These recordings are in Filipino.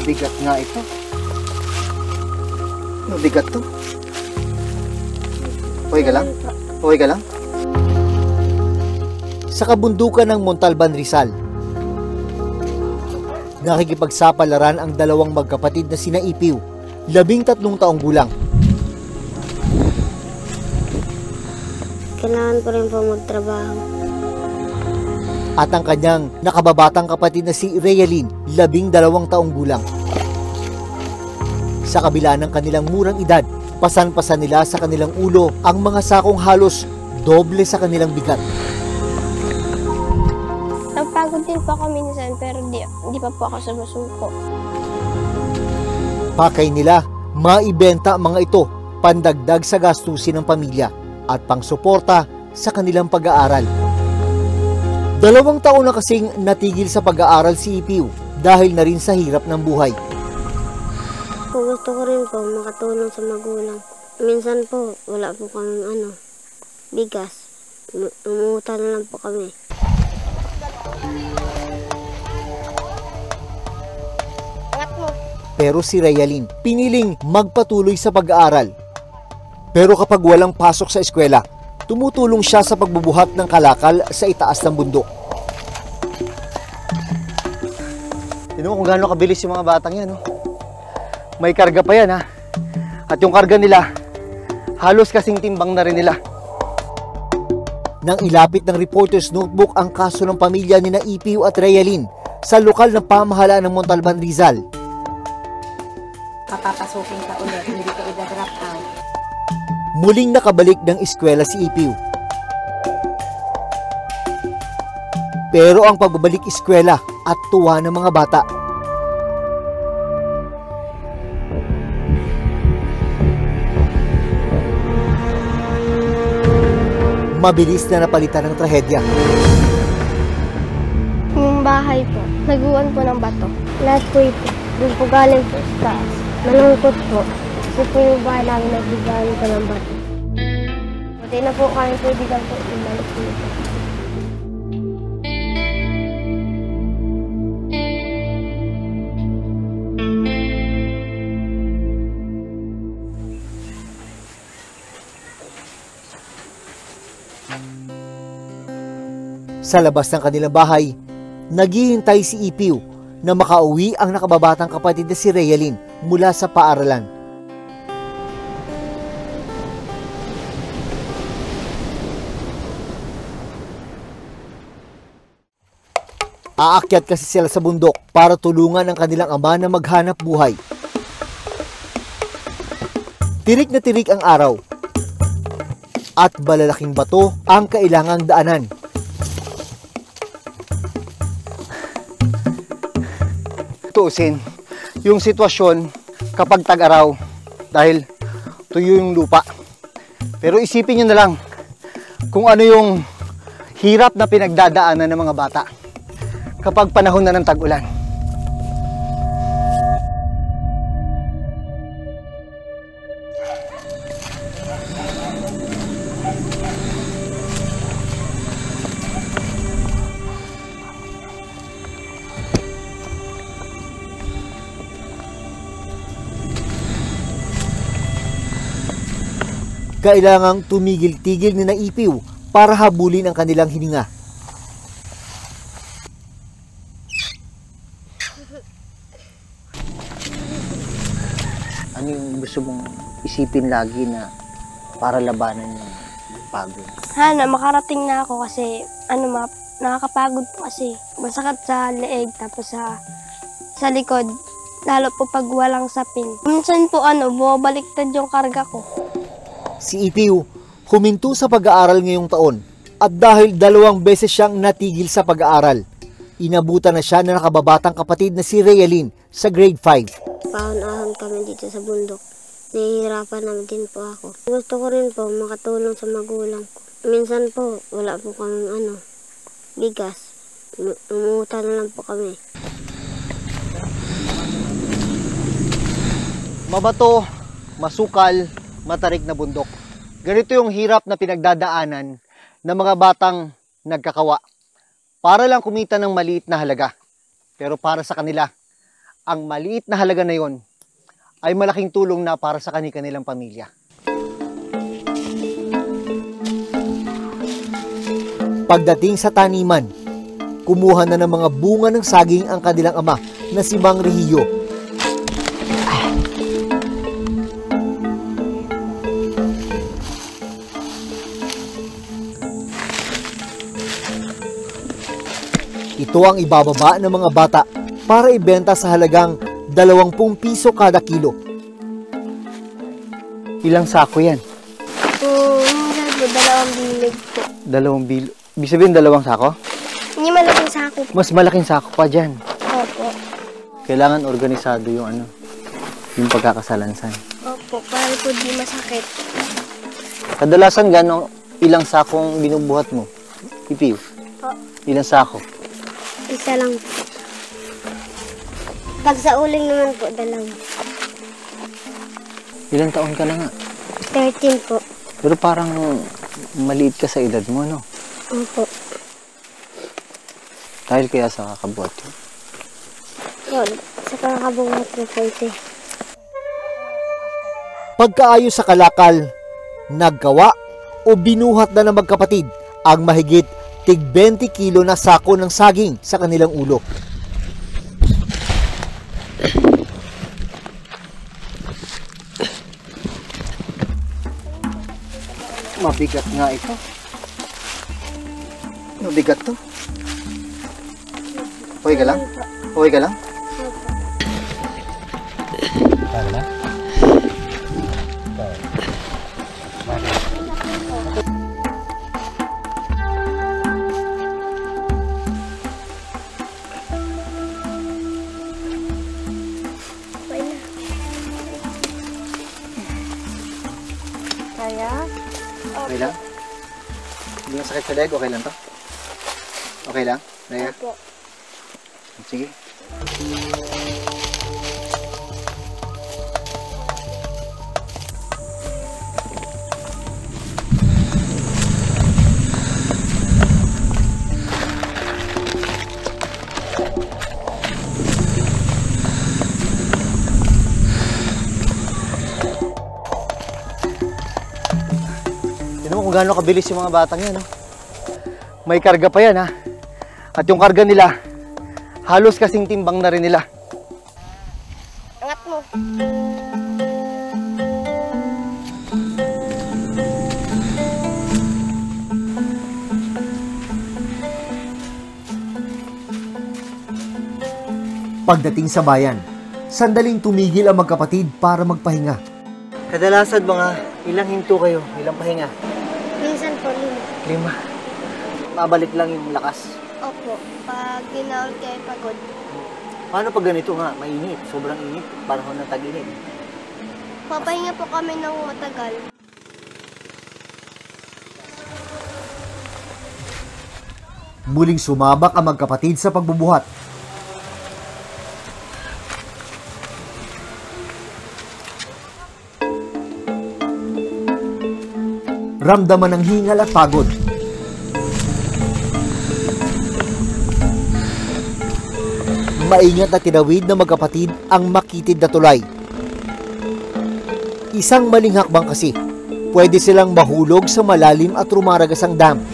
Mabigat nga ito. Mabigat to. Okay ka lang? Okay ka lang? Sa kabundukan ng Montalban, Rizal, nakikipagsapalaran ang dalawang magkapatid na sina Ipiw, 13 taong gulang. Kailangan ko rin po magtrabaho. At ang kanyang nakababatang kapatid na si Realin, 12 taong gulang. Sa kabila ng kanilang murang edad, pasan-pasan nila sa kanilang ulo ang mga sakong halos doble sa kanilang bigat. Napagod din po ako minsan pero di pa po ako sumusuko. Pakay nila, maibenta ang mga ito, pandagdag sa gastusin ng pamilya at pangsuporta sa kanilang pag-aaral. 2 taon na kasing natigil sa pag-aaral si Ipiw dahil na rin sa hirap ng buhay. Gusto ko rin po makatulong sa magulang. Minsan po wala po kaming bigas. Umuutang na lang po kami. Pero si Realin piniling magpatuloy sa pag-aaral. Pero kapag walang pasok sa eskwela, tumutulong siya sa pagbubuhat ng kalakal sa itaas ng bundok. Tignan mo kung gaano kabilis yung mga batang yan. May karga pa yan, ha? At yung karga nila, halos kasing timbang na rin nila. Nang ilapit ng Reporter's Notebook ang kaso ng pamilya ni Ipiw at Realin sa lokal na pamahalaan ng Montalban, Rizal, papapasukin ka ulit, hindi ka i-drop out. muling nakabalik ng eskwela si Ipiw. Pero ang pagbabalik eskwela at tuwa ng mga bata, mabilis na napalitan ng trahedya. Yung bahay po, naguan po ng bato. Lahat po ito, doon po galing po sa taas. Malungkot po. Kasi po yung bahay namin nagugaling po ng bato. Pati na po kami pwede lang po umalik dito. Sa labas ng kanilang bahay, naghihintay si Ipiw na makauwi ang nakababatang kapatid na si Realin mula sa paaralan. Aakyat kasi sila sa bundok para tulungan ang kanilang ama na maghanap buhay. Tirik na tirik ang araw at malalaking bato ang kailangang daanan. Tuusin yung sitwasyon kapag tag-araw dahil tuyo yung lupa. Pero isipin nyo na lang kung ano yung hirap na pinagdadaanan ng mga bata kapag panahon na ng tag-ulan. Kailangang tumigil-tigil ni Ipiw para habulin ang kanilang hininga. Ano yung gusto mong isipin lagi na para labanan yung pagod? Sana makarating na ako kasi nakakapagod po kasi. Masakit sa leeg tapos sa likod. Lalo po pag walang sapin. Minsan po bumabaliktad yung karga ko. Si Ipiw huminto sa pag-aaral ngayong taon at dahil 2 beses siyang natigil sa pag-aaral, inabutan na siya ng nakababatang kapatid na si Realin sa grade 5. Paon-ahon kami dito sa bundok. Nahihirapan naman din po ako. Gusto ko rin po makatulong sa magulang ko. Minsan po wala po kaming bigas. Umuutang na lang po kami. Mabato, masukal, matarik na bundok. Ganito yung hirap na pinagdadaanan ng mga batang nagkakawa para lang kumita ng maliit na halaga. Pero para sa kanila, ang maliit na halaga na yon ay malaking tulong na para sa kanilang pamilya. Pagdating sa taniman, kumuha na ng mga bunga ng saging ang kanilang ama na si Mang Regilio. Ito ang ibababa ng mga bata para ibenta sa halagang 20 piso kada kilo. Ilang sako yan? Minsan po, 2 bilig po. 2 bilo. Ibig sabihin 2 sako? Hindi malaking sako po. Mas malaking sako pa dyan. Opo. Kailangan organisado yung yung pagkakasalansan. Opo, para po di masakit. Kadalasan ilang sakong binubuhat mo? Pipiw? Po. Ilang sako? Isa lang po. Pag sa uling naman po, 2. Ilang taon ka na nga? 13 po. Pero parang maliit ka sa edad mo, no? Opo. Dahil kaya sa kakabuhat yun. Yun, sa kakabuhat na po ito. Pagkaayos sa kalakal, naggawa o binuhat na ng magkapatid ang mahigit tig 20 kilo na sako ng saging sa kanilang ulo. Mabigat nga ito. Mabigat to. Okay ka lang? Okay ka lang? Kaya? Okay lang? Hindi masakit sa leg? Okay lang to? Okay lang? Naya? Opo. Sige. Tignan mo kung gaano kabilis yung mga batang yan, no? May karga pa yan, ha? At yung karga nila, halos kasing timbang na rin nila. Angat mo. Pagdating sa bayan, sandaling tumigil ang magkapatid para magpahinga. Kadalasan mga ilang hinto kayo, ilang pahinga? Minsan po, 5. 5. Mabalik lang yung lakas. Opo. Pag ginaul kayo pagod. Paano pag ganito nga, mainit, sobrang init, panahon ng tag-init? Papahinga po kami ng matagal. Muling sumabak ang magkapatid sa pagbubuhat. Ramdaman ng hingal at pagod. Maingat na tinawid ng magkapatid ang makitid na tulay. Isang maling hakbang kasi, pwede silang mahulog sa malalim at rumaragas ang dam.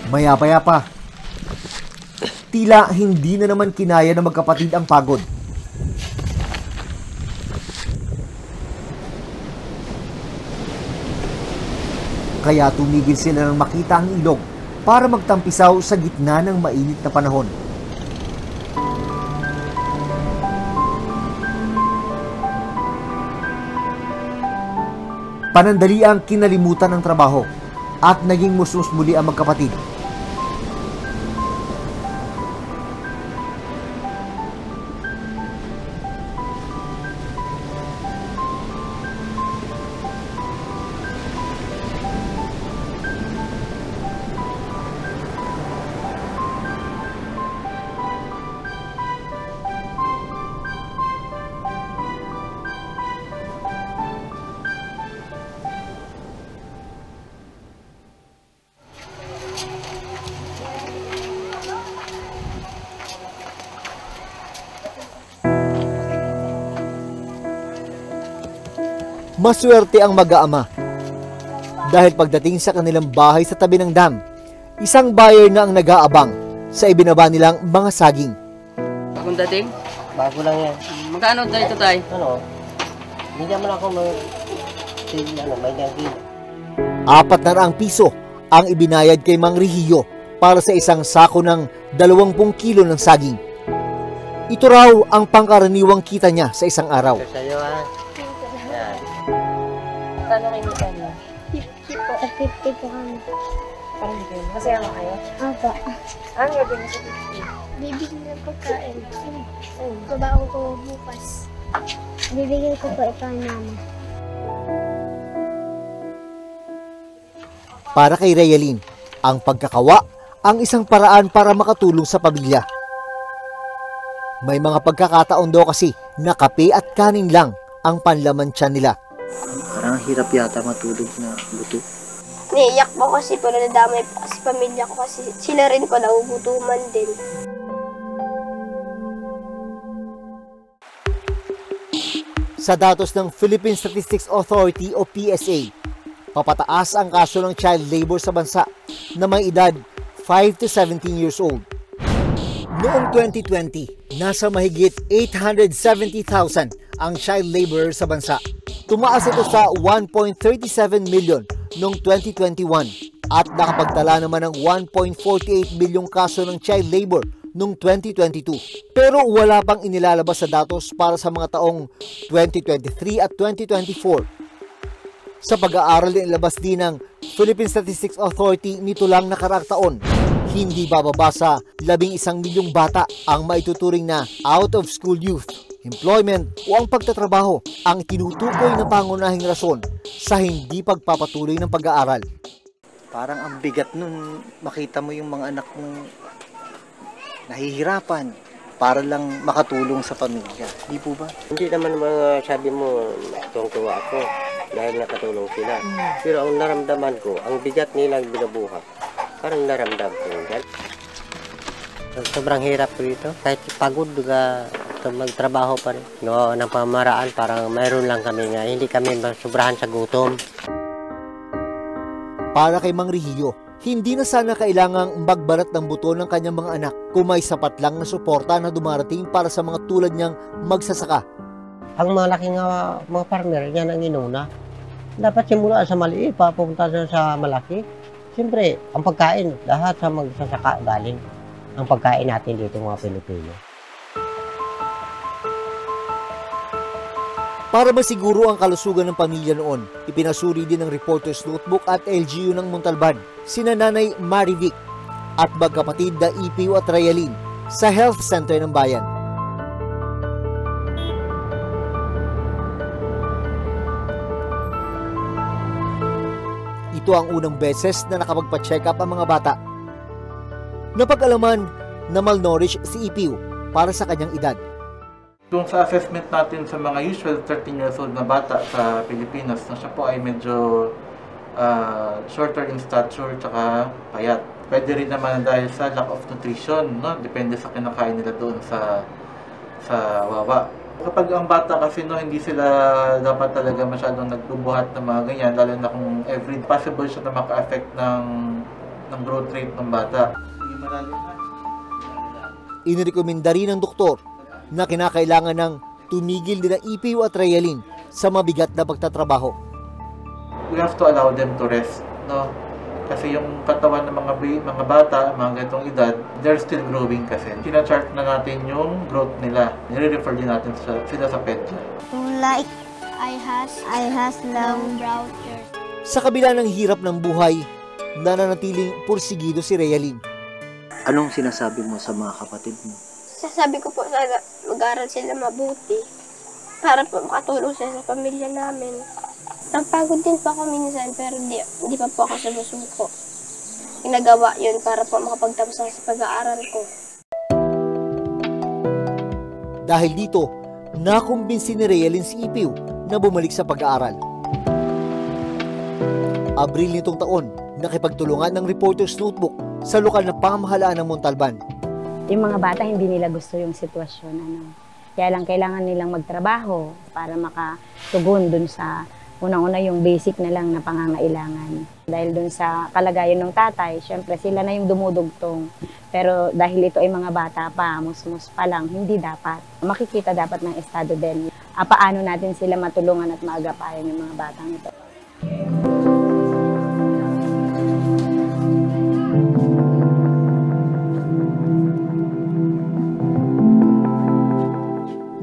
Maya-maya pa, tila hindi na naman kinaya ng magkapatid ang pagod. Kaya tumigil sila nang makita ang ilog para magtampisaw sa gitna ng mainit na panahon. Panandali ang kinalimutan ng trabaho at naging musus muli ang magkapatid. Maswerte ang mag-aama. Dahil pagdating sa kanilang bahay sa tabi ng dam, isang buyer na ang nag-aabang sa ibinaba nilang mga saging. Bagong dating? Bago lang yan. Magkano tayo ito tayo? Ano? Hindi naman ako may naging. 400 piso ang ibinayad kay Mang Rihiyo para sa isang sako ng 20 kilo ng saging. Ito raw ang pangkaraniwang kita niya sa isang araw. Ito sa'yo ha. Yan. Paano kayo niyo? 50 po kami. Parang hindi kayo. Masaya mo kayo? Apa. Ano gagawin niyo sa 50? Bibigyan ng pagkain. Babaon ko bukas. Bibigyan ko po ito ang mama. Para kay Rayalyn, ang pagkakawa ang isang paraan para makatulong sa pamilya. May mga pagkakataon daw kasi na kape at kanin lang ang panlaman tiyan nila. Parang hirap yata matulog na buto. Naiyak po kasi po nadamay po kasi pamilya ko kasi sila rin po nagugutuman din. Sa datos ng Philippine Statistics Authority o PSA, papataas ang kaso ng child labor sa bansa na may edad 5 to 17 years old. Noong 2020, nasa mahigit 870,000 ang child laborer sa bansa. Tumaas ito sa 1.37 million noong 2021 at nakapagtala naman ng 1.48 bilyong kaso ng child labor noong 2022. Pero wala pang inilalabas sa datos para sa mga taong 2023 at 2024. Sa pag-aaral na ilabas din ng Philippine Statistics Authority nito lang nakaraang taon, hindi bababa sa 11 milyong bata ang maituturing na out-of-school youth. Employment o ang pagtatrabaho ang tinutukoy na pangunahing rason sa hindi pagpapatuloy ng pag-aaral. Parang ang bigat nun, makita mo yung mga anak mong nahihirapan para lang makatulong sa pamilya. Di po ba? Hindi naman mga sabi mo, tuwang-tuwa ako dahil nakatulong sila. Pero ang naramdaman ko, ang bigat nilang binabuhat, parang naramdam ko yan. Sobrang hirap ko dito. Kahit pagod ka magtrabaho pa rin. No, ng pamaraan, parang mayroon lang kami nga. Hindi kami sobrahan sa gutom. Para kay Mang Rihiyo, hindi na sana kailangang magbarat ng buto ng kanyang mga anak kung may sapat lang na suporta na dumarating para sa mga tulad niyang magsasaka. Ang malaking mga farmer, yan ang inuna. Dapat simula sa maliit, papunta sa malaki. Siyempre, ang pagkain, lahat sa magsasaka galing. Ang pagkain natin dito mga Pilipino. Para masiguro ang kalusugan ng pamilya noon, ipinasuri din ng Reporter's Notebook at LGU ng Montalban sina Nanay Marivic at magkapatid na Ipiw at Rayalyn sa Health Center ng bayan. Ito ang unang beses na nakapagpa-check up ang mga bata. Napag-alaman na malnourished si Ipiw para sa kanyang edad. Kung sa assessment natin sa mga usual 13 years old na bata sa Pilipinas, na siya po ay medyo shorter in stature tsaka payat. Pwede rin naman dahil sa lack of nutrition, no? Depende sa kinakain nila doon sa wawa. Kapag ang bata kasi hindi sila dapat talaga masyadong nagbubuhat ng mga ganyan, lalo na kung every possible siya na maka-affect ng growth rate ng bata. Inirekomenda rin ng doktor na kinakailangan ng tumigil din ang Ipiw at Rayalyn sa mabigat na pagtatrabaho. We have to allow them to rest, no? Kasi yung katawan ng mga bata, mga ganitong edad, they're still growing kasi. Sina-chart na natin yung growth nila. Nire-refer din natin sila sa pedya. Like I has long brown hair. Sa kabila ng hirap ng buhay, nananatiling pursigido si Rayalyn. Anong sinasabi mo sa mga kapatid mo? Sasabi ko po sana mag-aral sila mabuti para po makatulong sila sa pamilya namin. Napagod din po ako minsan pero di pa po ako sumusuko. Ginagawa yun para po makapagtapos ako sa pag-aaral ko. Dahil dito, nakumbinsi ni Rayalyn si Ipiw na bumalik sa pag-aaral. Abril nitong taon, nakipagtulungan ng Reporter's Notebook sa lokal na pamahalaan ng Montalban. Yung mga bata, hindi nila gusto yung sitwasyon. Kaya lang kailangan nilang magtrabaho para makatugon dun sa Unang-una yung basic na lang na pangangailangan. Dahil dun sa kalagayan ng tatay, syempre sila na yung dumudugtong. Pero dahil ito ay mga bata pa, musmus pa lang, hindi dapat. Makikita dapat ng estado din. Paano natin sila matulungan at maagapayan yung mga batang ito.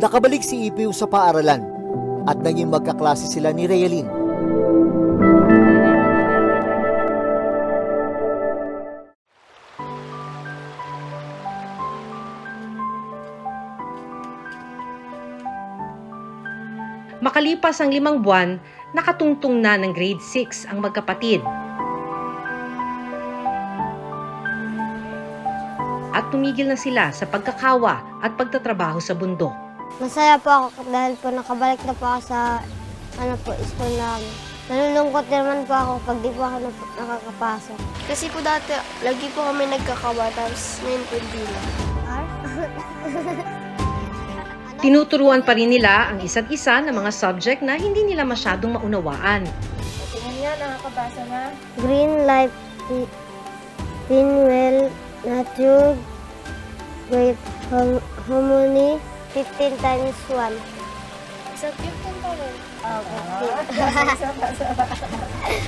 Nakabalik si Ipiw sa paaralan at naging magkaklase sila ni Realin. Makalipas ang 5 buwan, nakatungtong na ng grade 6 ang magkapatid. At tumigil na sila sa pagkakawa at pagtatrabaho sa bundok. Masaya po ako dahil po nakabalik na po ako sa school namin. Nalulungkot naman po ako pag di po ako nakakapasok. Kasi po dati, lagi po kami nagkakawa, tapos ngayon po hindi na. Tinuturuan pa rin nila ang isa't isa ng mga subject na hindi nila masyadong maunawaan. Tingnan niya, nakakabasa na. Green light, thin well, nature, great harmony, 15 times 1. Sa 15 pa rin.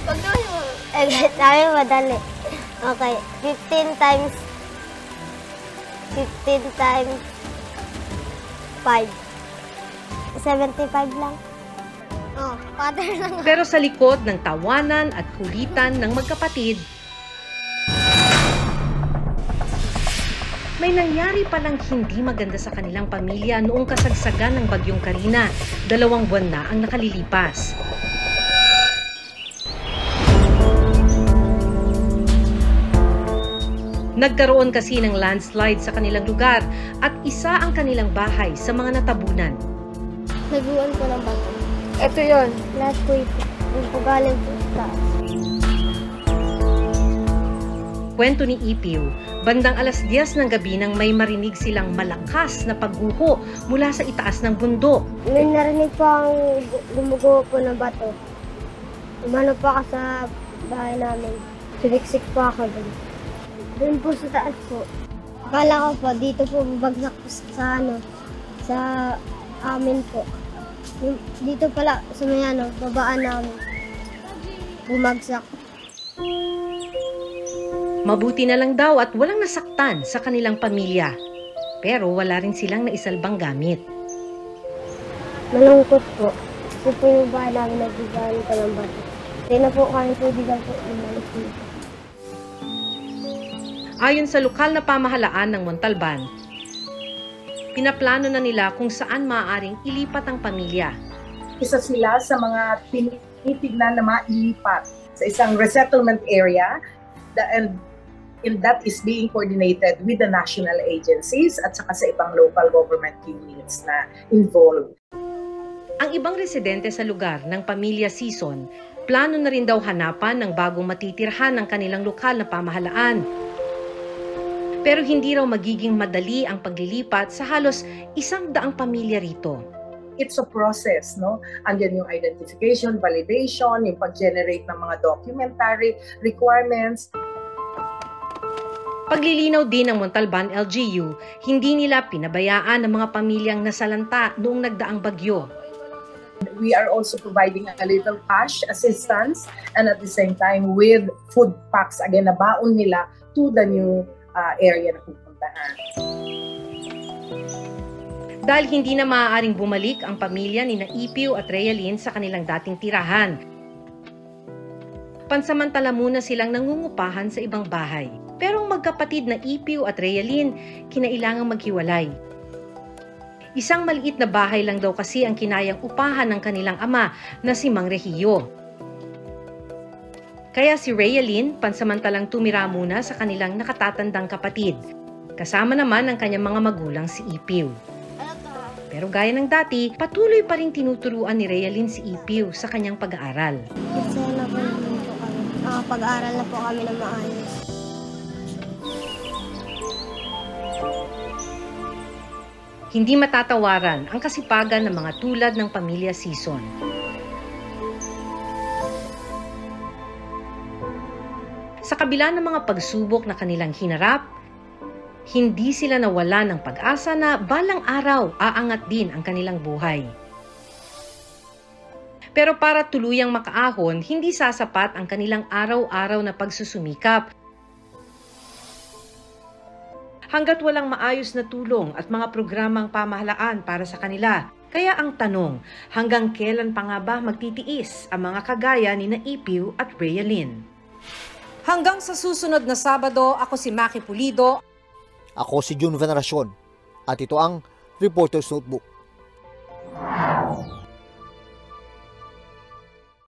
Pag naman mo. Sabi madali. Okay, 15 times 5. 75 lang. Oh, father lang. Pero sa likod ng tawanan at kulitan ng magkapatid, may nangyari palang hindi maganda sa kanilang pamilya noong kasagsagan ng Bagyong Karina. 2 buwan na ang nakalilipas. Nagkaroon kasi ng landslide sa kanilang lugar at isa ang kanilang bahay sa mga natabunan. Naguan po ng bato. Ito yun. Lahat po ito. Yung po galing po sa taas. Kwento ni Ipiw, bandang 10:00 ng gabi nang may marinig silang malakas na pagguho mula sa itaas ng bundok. May narinig po ang gumuguho po ng bato. Umano po ako sa bahay namin. Siliksik po ako doon. Doon po sa taas po. Akala ko po, dito po babagsak po sa amin po. Dito pala, sa may babaan namin. Bumagsak. Mabuti na lang daw at walang nasaktan sa kanilang pamilya. Pero wala rin silang naisalbang gamit. Malungkot po. Kasi po yung bahay namin nagbigayan ko ng bato. Hindi na po kami pwede lang po umalis dito. Ayon sa lokal na pamahalaan ng Montalban, pinaplano na nila kung saan maaaring ilipat ang pamilya. Isa sila sa mga tinitignan na mailipat sa isang resettlement area and that is being coordinated with the national agencies at saka sa ibang local government units na involved. Ang ibang residente sa lugar ng pamilya Sison, plano na rin daw hanapan ng bagong matitirhan ng kanilang lokal na pamahalaan. Pero hindi raw magiging madali ang paglilipat sa halos 100 pamilya rito. It's a process, no? Andiyan yung identification, validation, yung pag-generate ng mga documentary requirements. Paglilinaw din ng Montalban LGU, hindi nila pinabayaan ang mga pamilyang nasalanta noong nagdaang bagyo. We are also providing a little cash assistance and at the same time with food packs, again, na baon nila to the new area na pupuntahan. Dahil hindi na maaaring bumalik ang pamilya ni Ipiw at Realin sa kanilang dating tirahan. Pansamantala muna silang nangungupahan sa ibang bahay. Pero ang magkapatid na Ipiw at Realin, kinailangang maghiwalay. Isang maliit na bahay lang daw kasi ang kinayang upahan ng kanilang ama na si Mang Regio. Kaya si Realin pansamantalang tumira muna sa kanilang nakatatandang kapatid. Kasama naman ang kanyang mga magulang si Ipiw. Pero gaya ng dati, patuloy pa rin tinuturuan ni Realin si Ipiw sa kanyang pag-aaral. Kasi na po kami. Nakapag-aaral na po kami ng maayos. Hindi matatawaran ang kasipagan ng mga tulad ng pamilya Sison. Sa kabila ng mga pagsubok na kanilang hinarap, hindi sila nawala ng pag-asa na balang araw aangat din ang kanilang buhay. Pero para tuluyang makaahon, hindi sasapat ang kanilang araw-araw na pagsusumikap. Hanggat walang maayos na tulong at mga programang pamahalaan para sa kanila. Kaya ang tanong, hanggang kailan pa nga ba magtitiis ang mga kagaya ni Ipiw at Rhea-Lyn? Hanggang sa susunod na Sabado, ako si Maki Pulido. Ako si Jun Veneracion at ito ang Reporter's Notebook.